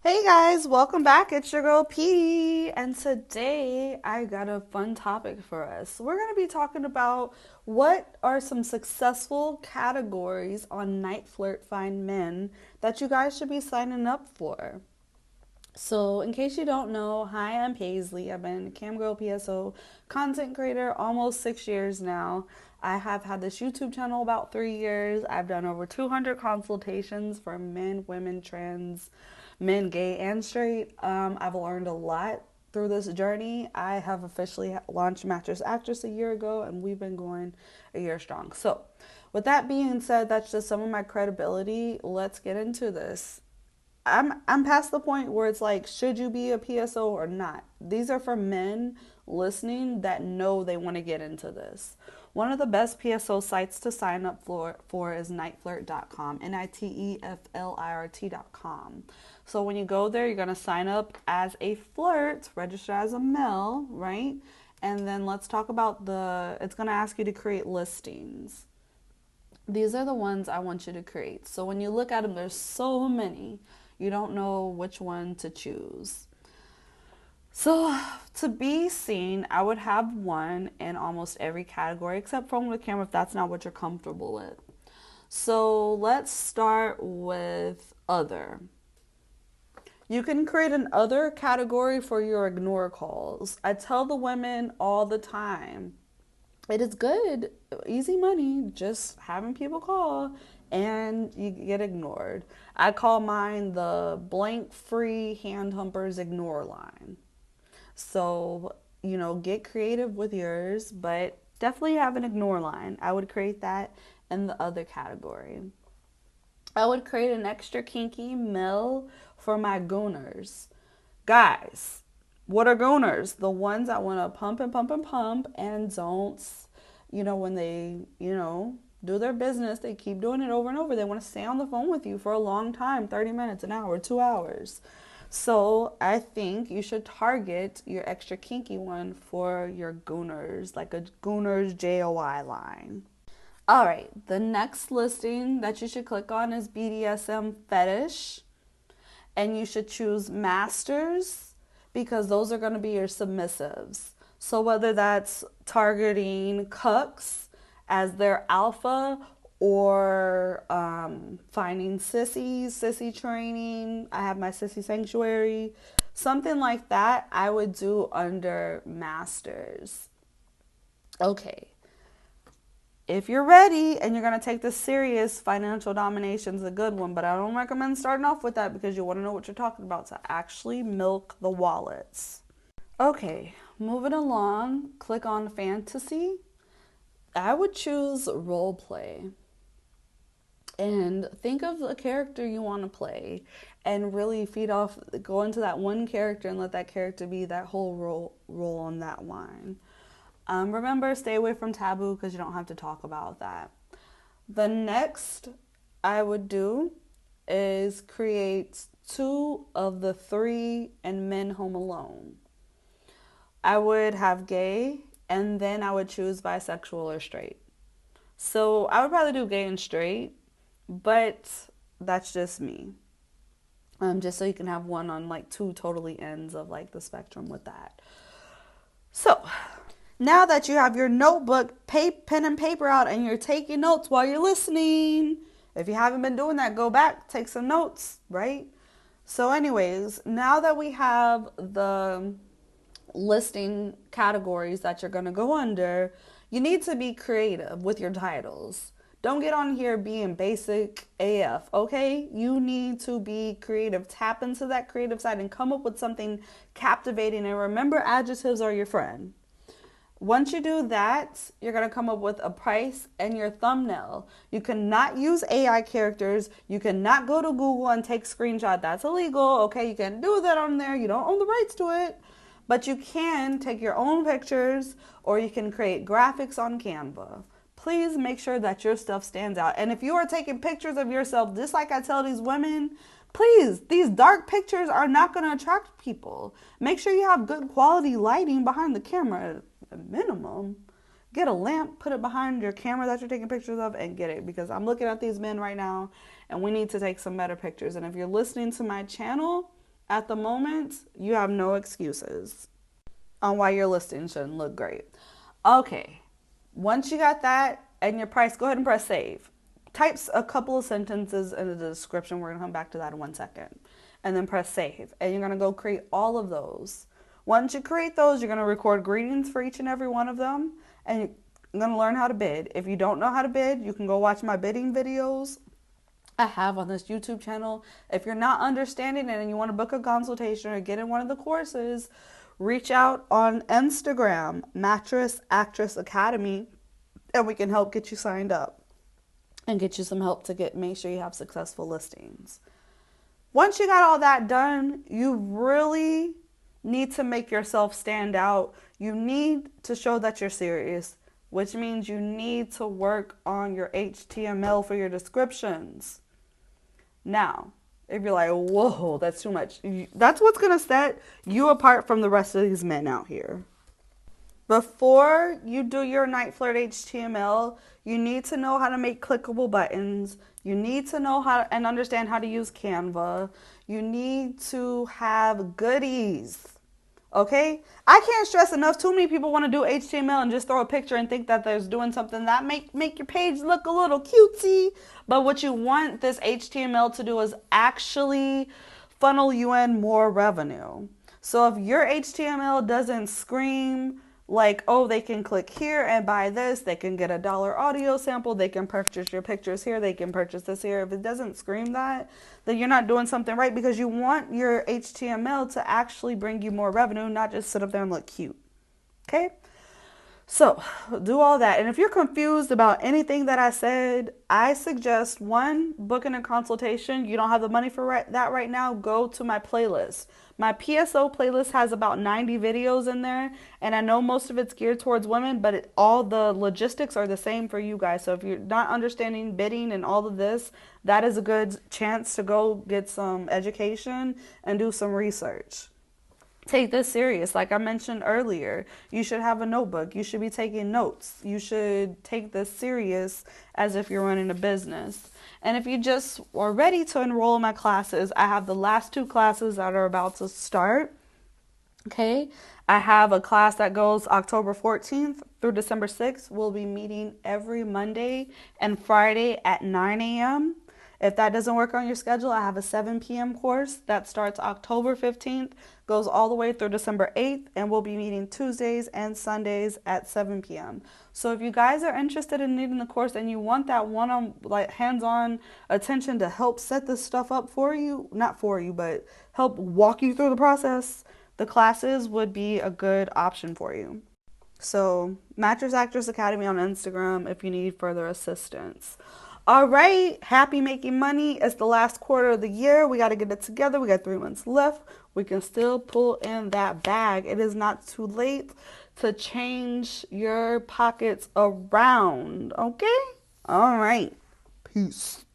Hey guys, welcome back. It's your girl P, and today I got a fun topic for us. We're going to be talking about what are some successful categories on Niteflirt Find Men that you guys should be signing up for. So, in case you don't know, hi, I'm Paislee. I've been a camgirl PSO content creator almost 6 years now. I have had this YouTube channel about 3 years. I've done over 200 consultations for men, women, trans, men, gay, and straight. I've learned a lot through this journey. I have officially launched Mattress a year ago, and we've been going a year strong. So, with that being said, that's just some of my credibility. Let's get into this. I'm past the point where it's like, should you be a PSO or not? These are for men listening that know they want to get into this. One of the best PSO sites to sign up for is niteflirt.com, niteflirt.com. So when you go there, you're going to sign up as a flirt, register as a male, right? And then let's talk about it's going to ask you to create listings. These are the ones I want you to create. So when you look at them, there's so many. You don't know which one to choose. So to be seen, I would have one in almost every category except phone with camera if that's not what you're comfortable with. So let's start with other. You can create an other category for your ignore calls. I tell the women all the time, it is good, easy money, just having people call and you get ignored. I call mine the blank free hand humpers ignore line. So, get creative with yours, but definitely have an ignore line. I would create that in the other category. I would create an extra kinky male for my gooners. Guys, what are gooners? The ones that want to pump and pump and pump and don't, when they, do their business, they keep doing it over and over. They want to stay on the phone with you for a long time, 30 minutes, an hour, 2 hours. So I think you should target your extra kinky one for your gooners, like a gooners JOI line. All right, the next listing that you should click on is BDSM fetish. And you should choose masters because those are going to be your submissives. So whether that's targeting cucks as their alpha or finding sissies, sissy training. I have my sissy sanctuary. Something like that I would do under masters. Okay. If you're ready and you're going to take this serious, financial domination's a good one, but I don't recommend starting off with that because you want to know what you're talking about to actually milk the wallets. Okay, moving along, click on fantasy. I would choose roleplay and think of a character you want to play and really go into that one character and let that character be that whole role on that line. Remember, stay away from taboo because you don't have to talk about that. The next I would do is create 2 of the 3 and men home alone. I would have gay and then I would choose bisexual or straight. So I would probably do gay and straight, but that's just me. Just so you can have one on like 2 totally ends of like the spectrum with that. So now that you have your notebook, pen and paper out, and you're taking notes while you're listening, if you haven't been doing that, go back, take some notes, right? So anyways, now that we have the listing categories that you're going to go under, you need to be creative with your titles. Don't get on here being basic AF, okay? You need to be creative. Tap into that creative side and come up with something captivating. And remember, adjectives are your friend. Once you do that, you're going to come up with a price and your thumbnail. You cannot use AI characters. You cannot go to Google and take screenshot. That's illegal. Okay, you can't do that on there. You don't own the rights to it. But you can take your own pictures or you can create graphics on Canva. Please make sure that your stuff stands out. And if you are taking pictures of yourself, just like I tell these women, please, these dark pictures are not going to attract people. Make sure you have good quality lighting behind the camera at minimum. Get a lamp, put it behind your camera that you're taking pictures of, and get it. Because I'm looking at these men right now, and we need to take some better pictures. And if you're listening to my channel, At the moment, you have no excuses on why your listing shouldn't look great. Okay, once you got that and your price, go ahead and press save. Types a couple of sentences in the description. We're gonna come back to that in 1 second. And then press save. And you're gonna go create all of those. Once you create those, you're gonna record greetings for each and every one of them. And you're gonna learn how to bid. If you don't know how to bid, you can go watch my bidding videos I have on this YouTube channel. If you're not understanding it and you want to book a consultation or get in one of the courses, reach out on Instagram, Mattress Actress Academy, and we can help get you signed up and get you some help to make sure you have successful listings. Once you got all that done, you really need to make yourself stand out. You need to show that you're serious, which means you need to work on your HTML for your descriptions. Now, if you're like, whoa, that's too much, that's what's going to set you apart from the rest of these men out here. Before you do your Niteflirt HTML, you need to know how to make clickable buttons. You need to know how and understand how to use Canva. You need to have goodies. Okay? I can't stress enough. Too many people want to do HTML and just throw a picture and think that there's doing something that make your page look a little cutesy. But what you want this HTML to do is actually funnel you in more revenue. So if your HTML doesn't scream like, oh, they can click here and buy this, they can get a $1 audio sample, they can purchase your pictures here, they can purchase this here. If it doesn't scream that, then you're not doing something right, because you want your HTML to actually bring you more revenue, not just sit up there and look cute. Okay? So do all that. And if you're confused about anything that I said, I suggest, one, booking a consultation. You don't have the money for that right now, go to my playlist. My PSO playlist has about 90 videos in there, and I know most of it's geared towards women, but all the logistics are the same for you guys. So if you're not understanding bidding and all of this, that is a good chance to go get some education and do some research. Take this serious. Like I mentioned earlier, you should have a notebook. You should be taking notes. You should take this serious as if you're running a business. And if you just are ready to enroll in my classes, I have the last 2 classes that are about to start. Okay. I have a class that goes October 14th through December 6th. We'll be meeting every Monday and Friday at 9 a.m. If that doesn't work on your schedule, I have a 7 p.m. course that starts October 15th, goes all the way through December 8th, and we'll be meeting Tuesdays and Sundays at 7 p.m. So if you guys are interested in needing the course and you want that hands-on attention to help set this stuff up for you, not for you, but help walk you through the process, the classes would be a good option for you. So Mattress Actress Academy on Instagram if you need further assistance. All right, happy making money. It's the last quarter of the year. We got to get it together. We got 3 months left. We can still pull in that bag. It is not too late to change your pockets around, okay? All right. Peace.